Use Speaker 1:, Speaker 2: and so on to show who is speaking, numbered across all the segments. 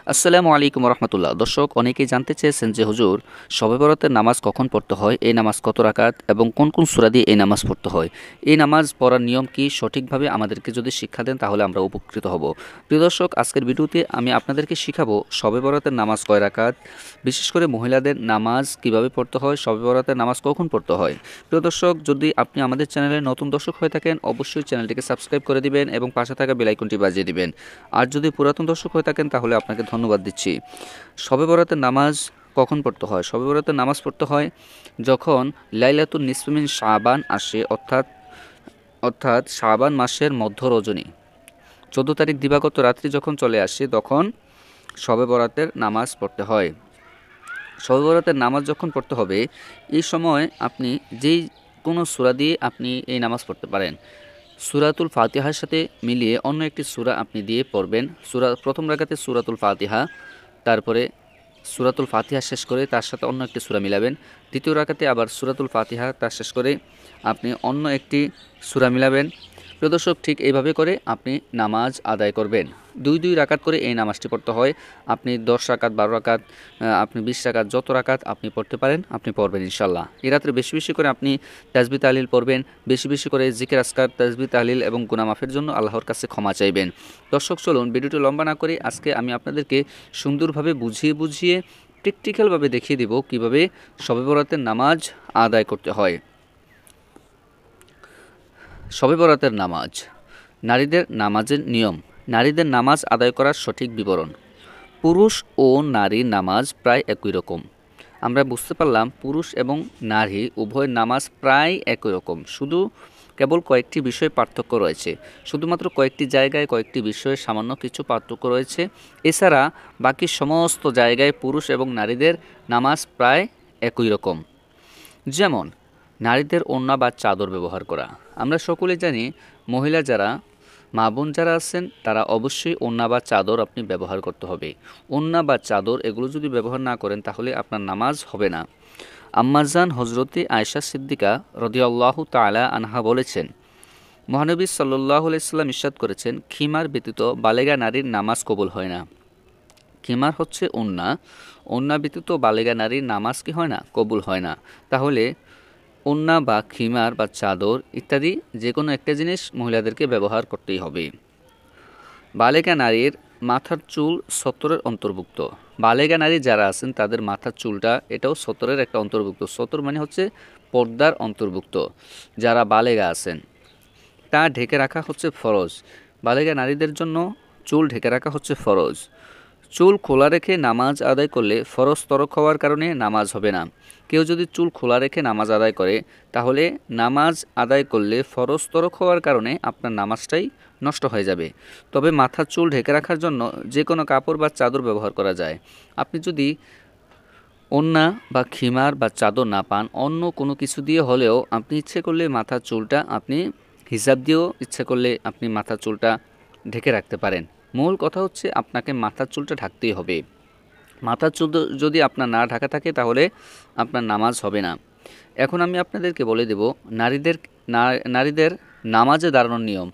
Speaker 1: আসসালামু আলাইকুম রহমতুল্লাহ। দর্শক, অনেকেই জানতে চেয়েছেন যে হুজুর, শবে বরাতের নামাজ কখন পড়তে হয়, এই নামাজ কত রাকাত এবং কোন কোন সূরা দিয়ে এই নামাজ পড়তে হয়, এই নামাজ পড়ার নিয়ম কি, সঠিকভাবে আমাদেরকে যদি শিক্ষা দেন তাহলে আমরা উপকৃত হব। প্রিয় দর্শক, আজকের ভিডিওতে আমি আপনাদেরকে শিখাবো শবে বরাতের নামাজ কয় রাকাত, বিশেষ করে মহিলাদের নামাজ কিভাবে পড়তে হয়, শবে বরাতের নামাজ কখন পড়তে হয়। প্রিয় দর্শক, যদি আপনি আমাদের চ্যানেলের নতুন দর্শক হয়ে থাকেন অবশ্যই চ্যানেলটিকে সাবস্ক্রাইব করে দিবেন এবং পাশে থাকা বেল আইকনটি বাজিয়ে দিবেন। আর যদি পুরাতন দর্শক হয়ে থাকেন তাহলে আপনাকে ধন্যবাদ দিচ্ছি। শবে বরাতের নামাজ কখন পড়তে হয়? শবে বরাতের নামাজ পড়তে হয় যখন লাইলাতুন নিসফি মিন শাবান আসে, অর্থাৎ শাবান মাসের মধ্য রজনী 14 তারিখ দিবাগত রাত্রি যখন চলে আসে তখন শবে বরাতের নামাজ পড়তে হয়। শবে বরাতের নামাজ যখন পড়তে হবে এই সময় আপনি যেই কোনো সূরা দিয়ে আপনি এই নামাজ পড়তে পারেন। সূরাতুল ফাতিহার সাথে মিলিয়ে অন্য একটি সূরা আপনি দিয়ে পড়বেন। প্রথম রাকাতে সূরাতুল ফাতিহা, তারপরে সূরাতুল ফাতিহা শেষ করে তার সাথে অন্য একটি সূরা মিলাবেন। দ্বিতীয় রাকাতে আবার সূরাতুল ফাতিহা তার শেষ করে আপনি অন্য একটি সূরা মিলাবেন। প্রিয় দর্শক, ঠিক এইভাবে করে আপনি নামাজ আদায় করবেন। দুই দুই রাকাত করে এই নামাজটি পড়তে হয়। আপনি 10 রাকাত, 12 রাকাত, আপনি 20 রাকাত, যত রাকাত আপনি পড়তে পারেন আপনি পড়বেন ইনশাল্লাহ। এই রাত্রে বেশি বেশি করে আপনি তাসবিহ তাহলিল পড়বেন, বেশি বেশি করে জিকির আজকার, তাসবিহ তাহলিল এবং গুনাহ মাফের জন্য আল্লাহর কাছে ক্ষমা চাইবেন। দর্শক, চলুন ভিডিওটি লম্বা না করে আজকে আমি আপনাদেরকে সুন্দরভাবে বুঝিয়ে বুঝিয়ে প্র্যাকটিক্যালভাবে দেখিয়ে দেব কিভাবে শবে বরাতের নামাজ আদায় করতে হয়। শবে বরাতের নামাজ, নারীদের নামাজের নিয়ম, নারীদের নামাজ আদায় করার সঠিক বিবরণ। পুরুষ ও নারীর নামাজ প্রায় একই রকম। আমরা বুঝতে পারলাম পুরুষ এবং নারী উভয়ের নামাজ প্রায় একই রকম, শুধু কেবল কয়েকটি বিষয়ে পার্থক্য রয়েছে। শুধুমাত্র কয়েকটি জায়গায় কয়েকটি বিষয়ে সামান্য কিছু পার্থক্য রয়েছে। এছাড়া বাকি সমস্ত জায়গায় পুরুষ এবং নারীদের নামাজ প্রায় একই রকম। যেমন নারীদের ওড়না বা চাদর ব্যবহার করা। আমরা সকলে জানি মহিলা যারা, মা বোন যারা আছেন তারা অবশ্যই ওড়না বা চাদর আপনি ব্যবহার করতে হবে। ওড়না বা চাদর এগুলো যদি ব্যবহার না করেন তাহলে আপনার নামাজ হবে না। আম্মাজান হজরতে আয়েশা সিদ্দিকা রাদিয়াল্লাহু তাআলা আনহা বলেছেন, মহানবী সাল্লাল্লাহু আলাইহি সাল্লাম ইরশাদ করেছেন, খিমার ব্যতীত বালেগা নারীর নামাজ কবুল হয় না। খিমার হচ্ছে ওড়না, ওড়না ব্যতীত বালেগা নারীর নামাজ কি হয় না? কবুল হয় না। তাহলে ওড়না বা খিমার বা চাদর ইত্যাদি যে কোনো একটা জিনিস মহিলাদেরকে ব্যবহার করতেই হবে। বালেগা নারীর মাথার চুল সতরের অন্তর্ভুক্ত। বালেগা নারী যারা আছেন তাদের মাথার চুলটা এটাও সতরের একটা অন্তর্ভুক্ত। সতর মানে হচ্ছে পর্দার অন্তর্ভুক্ত। যারা বালেগা আছেন তা ঢেকে রাখা হচ্ছে ফরজ। বালেগা নারীদের জন্য চুল ঢেকে রাখা হচ্ছে ফরজ। চুল খোলা রেখে নামাজ আদায় করলে ফরজ তরক হওয়ার কারণে নামাজ হবে না। কেউ যদি চুল খোলা রেখে নামাজ আদায় করে তাহলে নামাজ আদায় করলে ফরজ তরক হওয়ার কারণে আপনার নামাজটাই নষ্ট হয়ে যাবে। তবে মাথার চুল ঢেকে রাখার জন্য যে কোনো কাপড় বা চাদর ব্যবহার করা যায়। আপনি যদি ওড়না বা খিমার বা চাদর না পান, অন্য কোনো কিছু দিয়ে হলেও আপনি ইচ্ছে করলে মাথার চুলটা আপনি হিজাব দিয়েও ইচ্ছে করলে আপনি মাথার চুলটা ঢেকে রাখতে পারেন। মূল কথা হচ্ছে আপনাকে মাথার চুলটা ঢাকতেই হবে। মাথার চুল যদি আপনার না ঢাকা থাকে তাহলে আপনার নামাজ হবে না। এখন আমি আপনাদেরকে বলে দেব নারীদের নামাজে দাঁড়ানোর নিয়ম।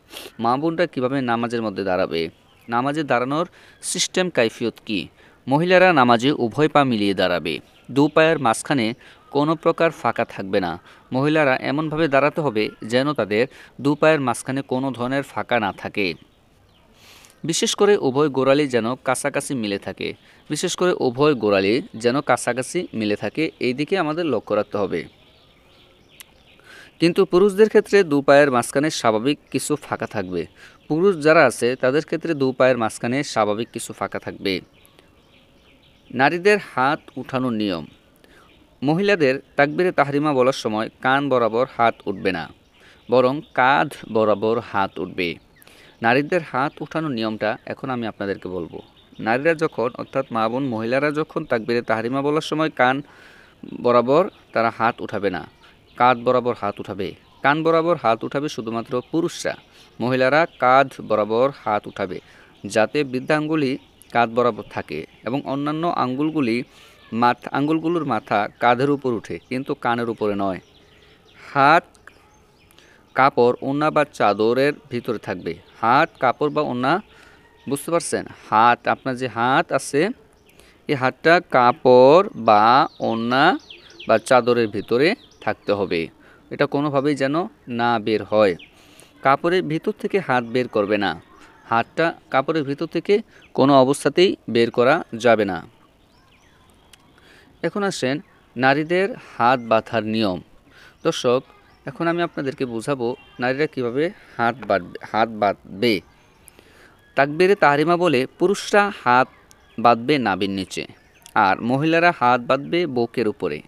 Speaker 1: মা বোনরা কীভাবে নামাজের মধ্যে দাঁড়াবে, নামাজে দাঁড়ানোর সিস্টেম কাইফিয়ত কী। মহিলারা নামাজে উভয় পা মিলিয়ে দাঁড়াবে। দু পায়ের মাঝখানে কোনো প্রকার ফাঁকা থাকবে না। মহিলারা এমনভাবে দাঁড়াতে হবে যেন তাদের দু পায়ের মাঝখানে কোনো ধরনের ফাঁকা না থাকে। বিশেষ করে উভয় গোড়ালি যেন কাছাকাছি মিলে থাকে। এই দিকে আমাদের লক্ষ্য রাখতে হবে। কিন্তু পুরুষদের ক্ষেত্রে দু পায়ের মাঝখানে স্বাভাবিক কিছু ফাঁকা থাকবে। পুরুষ যারা আছে তাদের ক্ষেত্রে দু পায়ের মাঝখানে স্বাভাবিক কিছু ফাঁকা থাকবে। নারীদের হাত উঠানোর নিয়ম। মহিলাদের তাকবীরে তাহরিমা বলার সময় কান বরাবর হাত উঠবে না, বরং কাঁধ বরাবর হাত উঠবে। নারীদের হাত উঠানোর নিয়মটা এখন আমি আপনাদেরকে বলবো। নারীরা যখন, অর্থাৎ মা বোন মহিলারা যখন তাকবীরে তাহরিমা বলার সময় কান বরাবর তারা হাত উঠাবে না, কাঁধ বরাবর হাত উঠাবে। কান বরাবর হাত উঠাবে শুধুমাত্র পুরুষরা। মহিলারা কাঁধ বরাবর হাত উঠাবে, যাতে বৃদ্ধাঙ্গুলি কাঁধ বরাবর থাকে এবং অন্যান্য আঙ্গুলগুলোর মাথা কাঁধের উপর উঠে, কিন্তু কানের উপরে নয়। হাত কাপড়, ওড়না বা চাদরের ভিতরে থাকবে। হাত কাপড় বা ওড়না বুঝতে পারছেন? হাত, আপনার যে হাত আছে এই হাতটা কাপড় বা ওড়না বা চাদরের ভিতরে থাকতে হবে। এটা কোনোভাবেই যেন না বের হয়। কাপড়ের ভিতর থেকে হাত বের করবে না। হাতটা কাপড়ের ভিতর থেকে কোনো অবস্থাতেই বের করা যাবে না। এখন আসেন নারীদের হাত বাঁধার নিয়ম। দর্শক, এখন আমি আপনাদেরকে বোঝাবো নারীরা কিভাবে হাত বাঁধবে। তাকবীরে তাহরিমা বলে পুরুষরা হাত বাঁধবে নাভির নিচে, আর মহিলারা হাত বাঁধবে বুকের উপরে।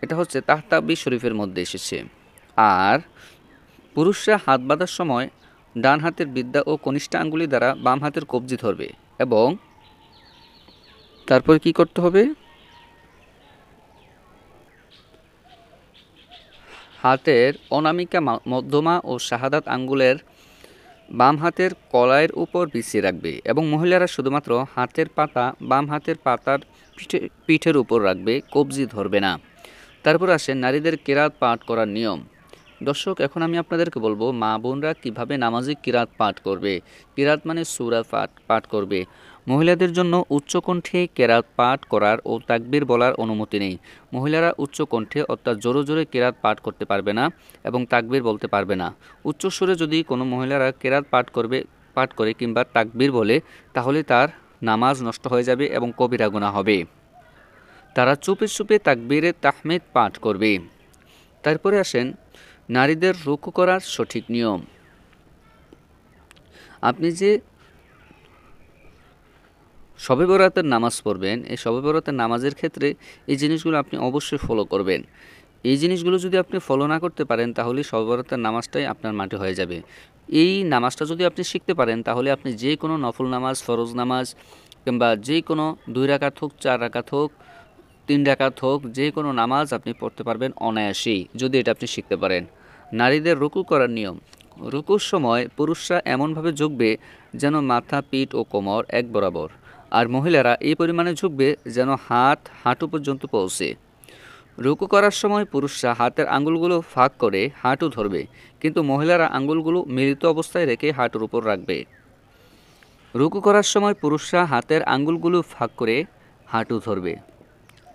Speaker 1: এটা হচ্ছে তাহতাবি শরীফের মধ্যে এসেছে। আর পুরুষরা হাত বাঁধার সময় ডান হাতের বিদ্যা ও কনিষ্ঠ আঙ্গুলি দ্বারা বাম হাতের কবজি ধরবে এবং তারপর কি করতে হবে? হাতের অনামিকা, মধ্যমা ও শাহাদাত আঙ্গুলের বাম হাতের কলাইয়ের উপর বিছিয়ে রাখবে এবং মহিলারা শুধুমাত্র হাতের পাতা বাম হাতের পাতার পিঠের উপর রাখবে, কবজি ধরবে না। তারপর আসে নারীদের কেরাত পাঠ করার নিয়ম। দর্শক, এখন আমি আপনাদেরকে বলবো মা বোনরা কীভাবে নামাজে কিরাত পাঠ করবে। কিরাত মানে সূরা পাঠ করবে। মহিলাদের জন্য উচ্চকণ্ঠে কেরাত পাঠ করার ও তাকবীর বলার অনুমতি নেই। মহিলারা উচ্চকণ্ঠে অর্থাৎ জোরে জোরে কেরাত পাঠ করতে পারবে না এবং তাকবীর বলতে পারবে না। উচ্চস্বরে যদি কোনো মহিলারা কেরাত পাঠ করে কিংবা তাকবীর বলে, তাহলে তার নামাজ নষ্ট হয়ে যাবে এবং কবিরা গুনাহ হবে। তারা চুপে চুপে তাকবীরে তাহমিদ পাঠ করবে। তারপরে আসেন নারীদের রুকু করার সঠিক নিয়ম। আপনি যে শবে বরাতের নামাজ পড়বেন, এই শবে বরাতের নামাজের ক্ষেত্রে এই জিনিসগুলো আপনি অবশ্যই ফলো করবেন। এই জিনিসগুলো যদি আপনি ফলো না করতে পারেন, তাহলে শবে বরাতের নামাজটাই আপনার মাটি হয়ে যাবে। এই নামাজটা যদি আপনি শিখতে পারেন, তাহলে আপনি যে কোনো নফল নামাজ, ফরজ নামাজ কিংবা যে কোনো 2 রাকাত হোক, 4 রাকাত হোক, 3 রাকাত হোক, যে কোনো নামাজ আপনি পড়তে পারবেন অনায়াসেই, যদি এটা আপনি শিখতে পারেন। নারীদের রুকু করার নিয়ম। রুকুর সময় পুরুষরা এমনভাবে ঝুঁকবে যেন মাথা, পিঠ ও কোমর এক বরাবর, আর মহিলারা এই পরিমাণে ঝুঁকবে যেন হাত হাঁটু পর্যন্ত পৌঁছে। রুকু করার সময় পুরুষরা হাতের আঙ্গুলগুলো ফাঁক করে হাঁটু ধরবে, কিন্তু মহিলারা আঙ্গুলগুলো মিলিত অবস্থায় রেখে হাঁটুর উপর রাখবে। রুকু করার সময় পুরুষরা হাতের আঙ্গুলগুলো ফাঁক করে হাঁটু ধরবে,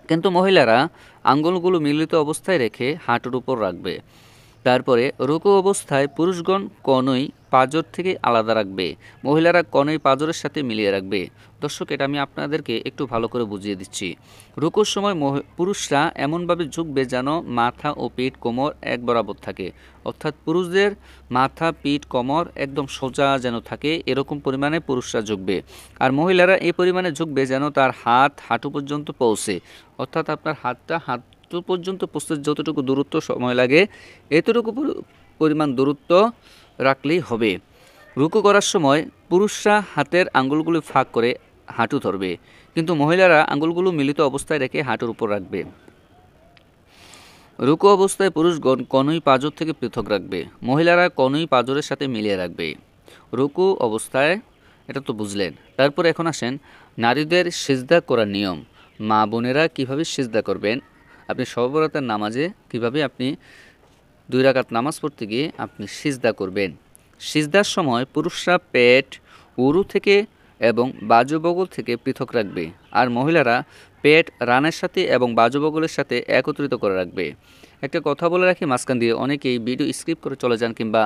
Speaker 1: কিন্তু মহিলারা আঙ্গুলগুলো মিলিত অবস্থায় রেখে হাঁটুর উপর রাখবে। তারপরে রুকু অবস্থায় পুরুষগণ কনুই পাঁজর থেকে আলাদা রাখবে, মহিলারা কনুই পাঁজরের সাথে মিলিয়ে রাখবে। দর্শক, এটা আমি আপনাদেরকে একটু ভালো করে বুঝিয়ে দিচ্ছি। রুকুর সময় পুরুষরা এমনভাবে ঝুঁকবে যেন মাথা ও পিঠ কোমর এক বরাবর থাকে, অর্থাৎ পুরুষদের মাথা, পিঠ, কোমর একদম সোজা যেন থাকে, এরকম পরিমাণে পুরুষরা ঝুঁকবে। আর মহিলারা এই পরিমাণে ঝুঁকবে যেন তার হাত হাঁটু পর্যন্ত পৌঁছে, অর্থাৎ আপনার হাতটা হাঁটু পর্যন্ত পৌঁছতে যতটুকু দূরত্ব সময় লাগে, এতটুকু পরিমাণ দূরত্ব রাখলেই হবে। রুকু করার সময় পুরুষরা হাতের আঙ্গুলগুলো ফাঁক করে হাঁটু ধরবে, কিন্তু মহিলারা আঙ্গুলগুলো মিলিত অবস্থায় রেখে হাঁটুর উপর রাখবে। রুকু অবস্থায় পুরুষগণ কনুই পাঁজর থেকে পৃথক রাখবে, মহিলারা কনুই পাঁজরের সাথে মিলিয়ে রাখবে। রুকু অবস্থায়, এটা তো বুঝলেন। তারপর এখন আসেন নারীদের সিজদা করার নিয়ম। মা বোনেরা কীভাবে সিজদা করবেন, আপনি শবে বরাতের নামাজে কীভাবে আপনি 2 রাকাত নামাজ পড়তে গিয়ে আপনি সিজদা করবেন। সিজদার সময় পুরুষরা পেট উরু থেকে এবং বাজুবগল থেকে পৃথক রাখবে, আর মহিলারা পেট রানের সাথে এবং বাজুবগলের সাথে একত্রিত করে রাখবে। একটা কথা বলে রাখি মাঝখান দিয়ে, অনেকেই ভিডিও স্কিপ করে চলে যান কিংবা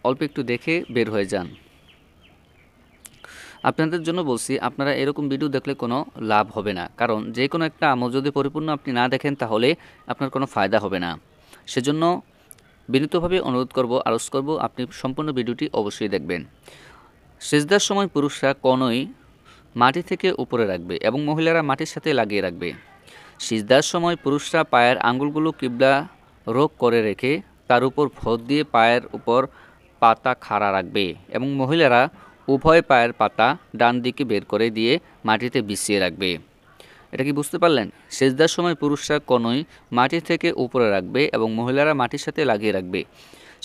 Speaker 1: অল্প একটু দেখে বের হয়ে যান। আপনাদের জন্য বলছি, আপনারা এরকম ভিডিও দেখলে কোনো লাভ হবে না, কারণ যে কোনো একটা আমল যদি পরিপূর্ণ আপনি না দেখেন, তাহলে আপনার কোনো ফায়দা হবে না। সেজন্য বিনীতভাবে অনুরোধ করব, আরজ করব, আপনি সম্পূর্ণ ভিডিওটি অবশ্যই দেখবেন। সিজদার সময় পুরুষরা কনুই মাটি থেকে উপরে রাখবে এবং মহিলারা মাটির সাথে লাগিয়ে রাখবে। সিজদার সময় পুরুষরা পায়ের আঙ্গুলগুলো কিবলা রোগ করে রেখে তার উপর ভর দিয়ে পায়ের উপর পাতা খাড়া রাখবে এবং মহিলারা উভয় পায়ের পাতা ডান দিকে বের করে দিয়ে মাটিতে বিছিয়ে রাখবে। এটা কি বুঝতে পারলেন? সিজদার সময় পুরুষরা কনুই মাটি থেকে উপরে রাখবে এবং মহিলারা মাটির সাথে লাগিয়ে রাখবে।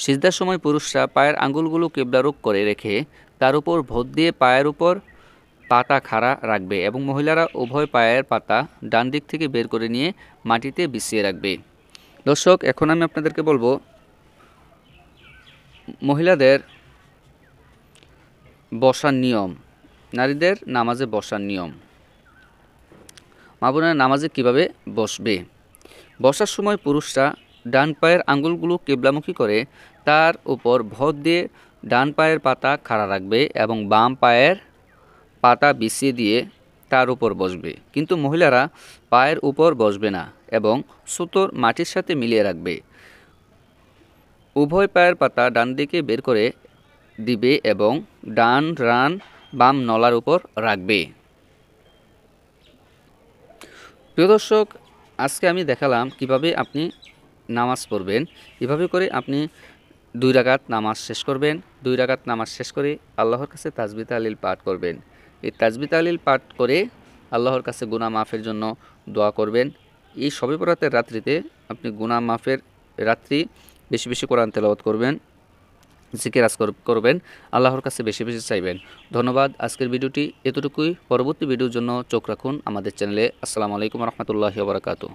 Speaker 1: সিজদার সময় পুরুষরা পায়ের আঙ্গুলগুলো কিবলারোগ করে রেখে তার উপর ভর দিয়ে পায়ের উপর পাতা খাড়া রাখবে এবং মহিলারা উভয় পায়ের পাতা ডান দিক থেকে বের করে নিয়ে মাটিতে বিছিয়ে রাখবে। দর্শক, এখন আমি আপনাদেরকে বলবো মহিলাদের বসার নিয়ম, নারীদের নামাজে বসার নিয়ম। মা বোনেরা নামাজে কীভাবে বসবে? বসার সময় পুরুষরা ডান পায়ের আঙ্গুলগুলো কিবলামুখী করে তার উপর ভর দিয়ে ডান পায়ের পাতা খাড়া রাখবে এবং বাম পায়ের পাতা বিছিয়ে দিয়ে তার উপর বসবে। কিন্তু মহিলারা পায়ের উপর বসবে না এবং সুতোর মাটির সাথে মিলিয়ে রাখবে। উভয় পায়ের পাতা ডান দিকে বের করে দিবে এবং ডান রান বাম নলার উপর রাখবে। প্রিয় দর্শক, আজকে আমি দেখালাম কিভাবে আপনি নামাজ পড়বেন। এভাবে করে আপনি 2 রাকাত নামাজ শেষ করবেন। 2 রাকাত নামাজ শেষ করে আল্লাহর কাছে তাসবিহ তাহলিল পাঠ করবেন। এই তাসবিহ তাহলিল পাঠ করে আল্লাহর কাছে গুনাহ মাফের জন্য দোয়া করবেন। এই শবে বরাতের রাত্রিতে আপনি গুনাহ মাফের রাত্রি বেশি বেশি কোরআন তেলাওয়াত করবেন, জিকির আজকার করবেন, আল্লাহর কাছে বেশি বেশি চাইবেন। ধন্যবাদ। আজকের ভিডিওটি এতটুকুই। পরবর্তী ভিডিওর জন্য চোখ রাখুন আমাদের চ্যানেলে। আসসালামু আলাইকুম রহমতুল্লাহি ওয়া বারাকাতুহু।